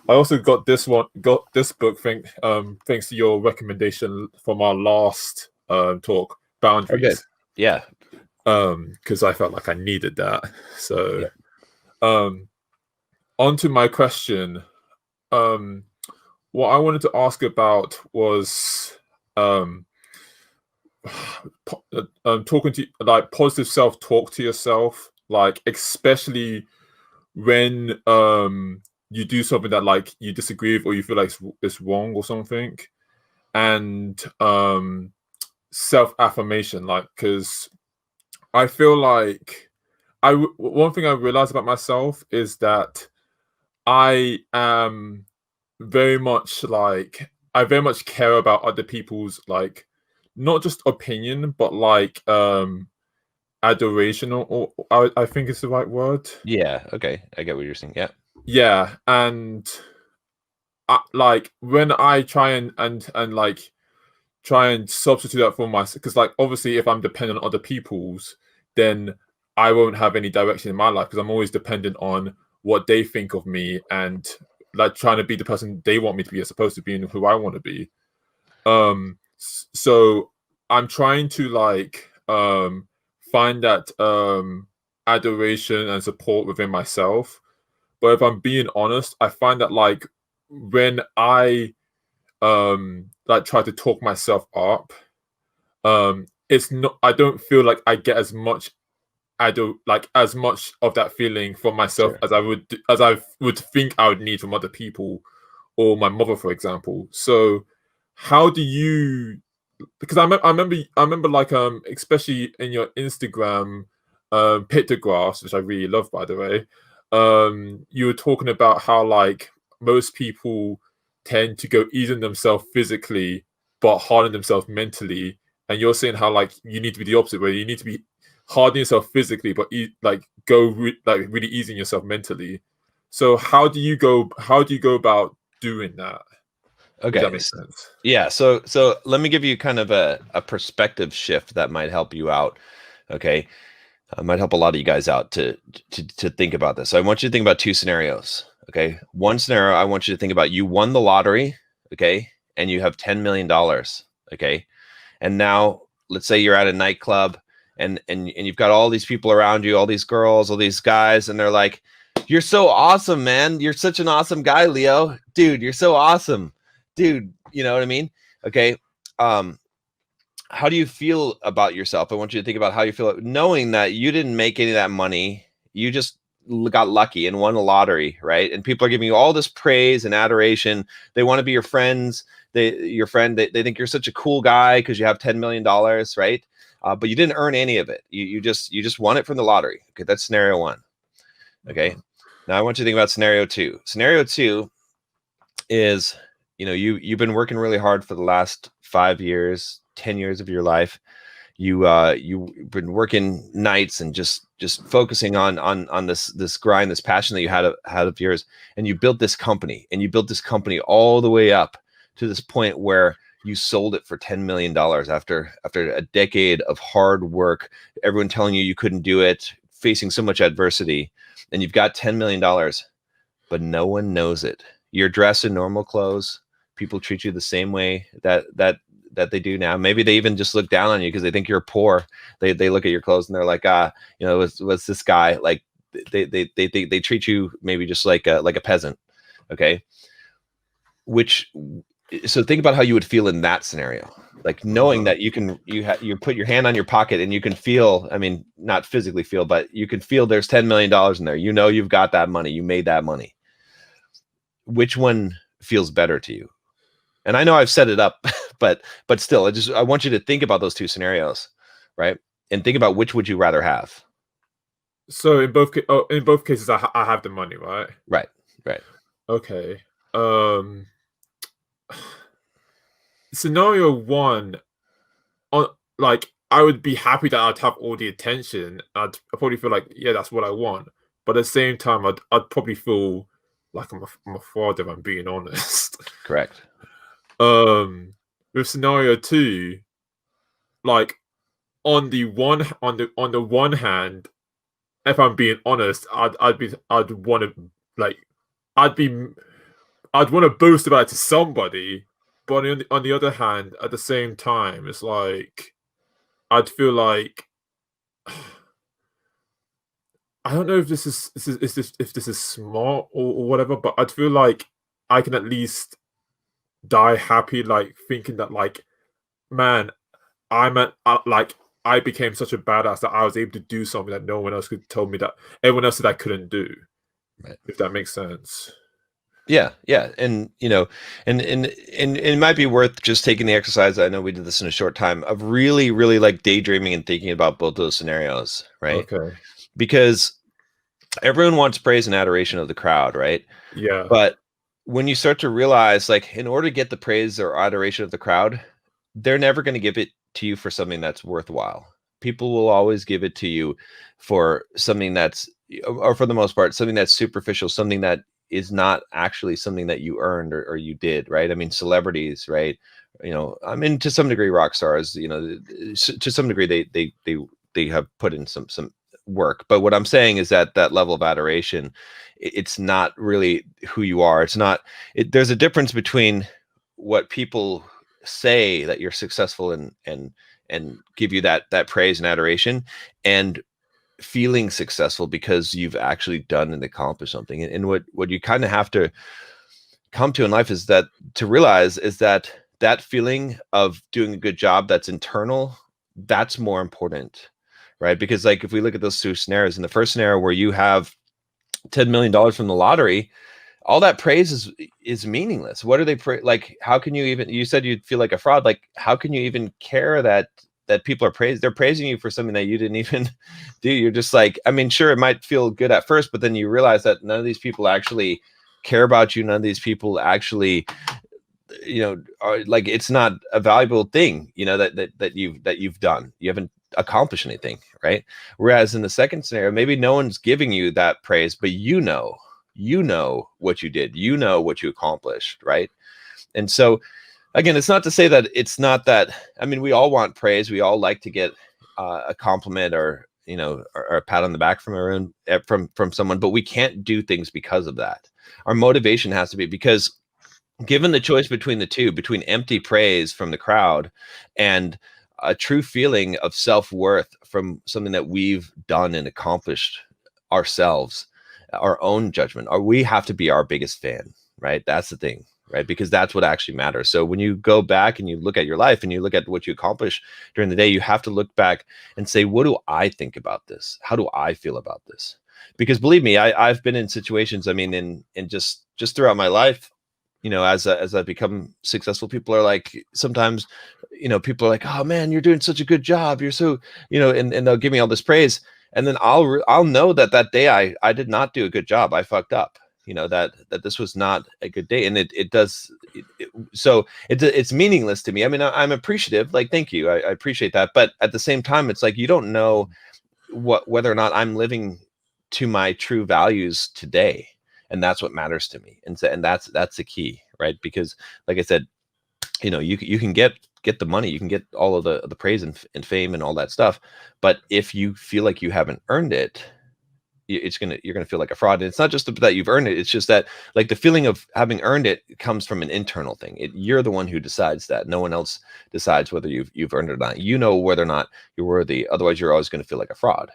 I also got this book thanks to your recommendation from our last talk, Oh, good. Boundaries. Yeah. Because I felt like I needed that. So, Yeah. On to my question. What I wanted to ask about was talking to like positive self-talk to yourself, like especially when you do something that like you disagree with or you feel like it's wrong or something, and self-affirmation, like, because I feel like one thing I realized about myself is that I am very much like I very much care about other people's, like, not just opinion but like adoration, or I think it's the right word. Yeah. Okay. I get what you're saying. Yeah. Yeah, and like when I try and like try and substitute that for myself, because like obviously if I'm dependent on other people's, then I won't have any direction in my life because I'm always dependent on what they think of me and like trying to be the person they want me to be as opposed to being who I want to be. So I'm trying to like find that adoration and support within myself. But if I'm being honest, I find that like when I like try to talk myself up, it's not, I don't feel like I get as much as much of that feeling from myself Sure. as I would think I would need from other people or my mother, for example. So how do you, because I remember like especially in your Instagram pictographs, which I really love, by the way, you were talking about how like most people tend to go easy on themselves physically but hard on themselves mentally, and you're saying how like you need to be the opposite, where you need to be hard on yourself physically but like like really easy on yourself mentally. So how do you go about doing that, if that Okay. makes sense? Yeah. So let me give you kind of a perspective shift that might help you out. Okay. Might help a lot of you guys out to think about this. So I want you to think about two scenarios. Okay. One scenario, I want you to think about you won the lottery. Okay. And you have $10 million. Okay. And now let's say you're at a nightclub and you've got all these people around you, all these girls, all these guys, and they're like, "You're so awesome, man. You're such an awesome guy, Leo. Dude, you're so awesome. Dude," you know what I mean? Okay. Um, how do you feel about yourself? I want you to think about how you feel knowing that you didn't make any of that money. You just got lucky and won the lottery, right? And people are giving you all this praise and adoration. They want to be your friends. They think you're such a cool guy because you have $10 million, right? But you didn't earn any of it. You just won it from the lottery. Okay, that's scenario one. Okay. Now I want you to think about scenario two. Scenario two is, you've been working really hard for the last 5 years, 10 years of your life. You've been working nights and just focusing on this grind, this passion that you had of yours, and you built this company, all the way up to this point where you sold it for $10 million after a decade of hard work, everyone telling you couldn't do it, facing so much adversity, and you've got $10 million, but no one knows it. You're dressed in normal clothes. People treat you the same way that they do now. Maybe they even just look down on you because they think you're poor. They look at your clothes and they're like, what's this guy like? They treat you maybe just like a peasant. Okay. So think about how you would feel in that scenario, like knowing that you put your hand on your pocket and you can feel, I mean, not physically feel, but you can feel there's $10 million in there. You've got that money. You made that money. Which one feels better to you? And I know I've set it up, but still, I want you to think about those two scenarios, right? And think about which would you rather have. So in both cases, I have the money, right? Right. Okay. Scenario one, on like I would be happy that I'd have all the attention. I'd probably feel like, yeah, that's what I want. But at the same time, I'd probably feel like I'm a fraud, if I'm being honest. Correct. With scenario two, like on the one hand, if I'm being honest, I'd want to like I'd be I'd want to boast about it to somebody, but on the other hand, at the same time, it's like I'd feel like I don't know if this is smart or whatever, but I'd feel like I can at least die happy, like thinking that like, man, like I became such a badass that I was able to do something that no one else could tell me that everyone else said I couldn't do. Right. If that makes sense. Yeah, yeah, and and it might be worth just taking the exercise. I know we did this in a short time of really, really like daydreaming and thinking about both those scenarios, right? Okay. Because everyone wants praise and adoration of the crowd, right? Yeah. But when you start to realize, like, in order to get the praise or adoration of the crowd, they're never going to give it to you for something that's worthwhile. People will always give it to you for something that's, or for the most part, something that's superficial, something that is not actually something that you earned or you did, right? I mean, celebrities, right? I mean, to some degree, rock stars, to some degree, they have put in some work. But what I'm saying is that that level of adoration, it's not really who you are. It's not. There's a difference between what people say that you're successful and give you that praise and adoration, and feeling successful because you've actually done and accomplished something. And what you kind of have to come to in life is that to realize is that that feeling of doing a good job that's internal, that's more important, right? Because like if we look at those two scenarios, in the first scenario where you have $10 million from the lottery, all that praise is meaningless. What are they like? How can you even? You said you'd feel like a fraud. Like, how can you even care that people are they're praising you for something that you didn't even do? You're just like, I mean, sure, it might feel good at first, but then you realize that none of these people actually care about you. None of these people actually, are like, it's not a valuable thing, that you've done. You haven't accomplished anything, right? Whereas in the second scenario, maybe no one's giving you that praise, but you know what you did, what you accomplished, right? And so again, it's not to say that it's not that. I mean, we all want praise. We all like to get a compliment or or a pat on the back from someone, but we can't do things because of that. Our motivation has to be, because given the choice between the two, between empty praise from the crowd and a true feeling of self-worth from something that we've done and accomplished ourselves, our own judgment, or we have to be our biggest fan, right? That's the thing, right? Because that's what actually matters. So when you go back and you look at your life and you look at what you accomplished during the day, you have to look back and say, what do I think about this? How do I feel about this? Because believe me, I've been in situations, I mean, in just throughout my life, as I become successful, people are like, sometimes, people are like, oh man, you're doing such a good job. You're so, and they'll give me all this praise. And then I'll know that day I did not do a good job. I fucked up, that this was not a good day. And so it's meaningless to me. I mean, I'm appreciative, like, thank you. I appreciate that. But at the same time, it's like, you don't know whether or not I'm living to my true values today. And that's what matters to me. And that's the key, right? Because like I said, you can get the money, you can get all of the praise and fame and all that stuff. But if you feel like you haven't earned it, you're gonna feel like a fraud. And it's not just that you've earned it. It's just that, like, the feeling of having earned it comes from an internal thing. You're the one who decides that. No one else decides whether you've earned it or not. You know whether or not you're worthy. Otherwise, you're always going to feel like a fraud.